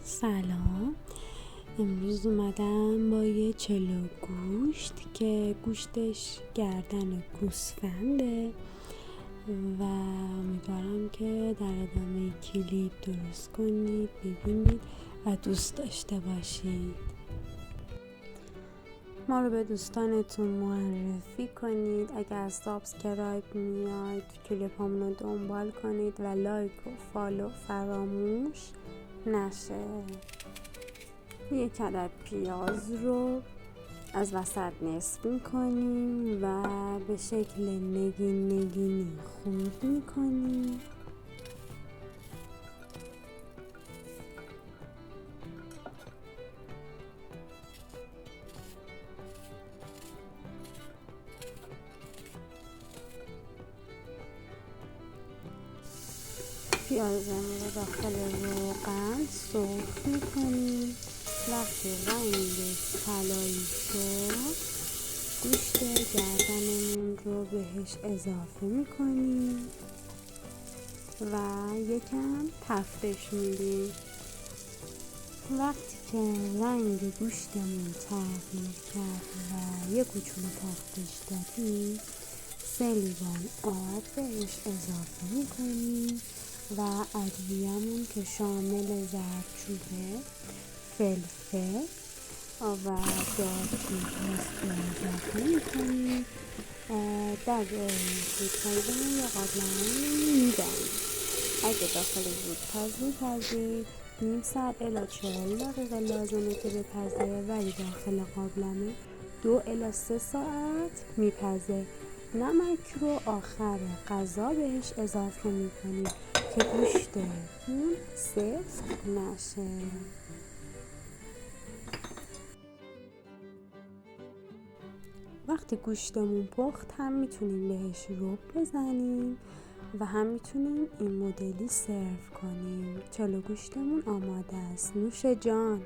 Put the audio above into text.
سلام. امروز اومدم با یه چلو گوشت که گوشتش گردن گوسفنده و امیدوارم که در ادامه کلیپ درست کنید، ببینید و دوست داشته باشید. ما رو به دوستانتون معرفی کنید. اگر سابسکرایب میاید کلیپامون رو دنبال کنید و لایک و فالو فراموش نشه. یک عدد پیاز رو از وسط نصف میکنیم و به شکل نگینی خورد میکنیم. پیازمون رو داخل روغن سرخ میکنیم. وقتی رنگش طلایی شد گوشت گردنمون رو بهش اضافه میکنیم و یکم تفتش میدیم. وقتی که رنگ گوشتمون تغییر کرد و یه کوچولو تفتش دادیم 3 لیوان آب بهش اضافه میکنیم و ادویه‌مون که شامل زردچوبه، فلفل و دارچین هست رو اضافه میکنیم. در زودپزی یا قابلمه میبندیم. اگه داخل زودپز میپزید نیم ساعت الی 40 دقیقه لازمه که بپزه، ولی داخل قابلمه 2 الی 3 ساعت میپزه. نمک رو آخر غذا بهش اضافه میکنیم که گوشتمون سفت نشه. وقتی گوشتمون پخت هم میتونیم بهش رب بزنیم و هم میتونیم این مدلی سرو کنیم. چلو گوشتمون آماده است. نوش جان.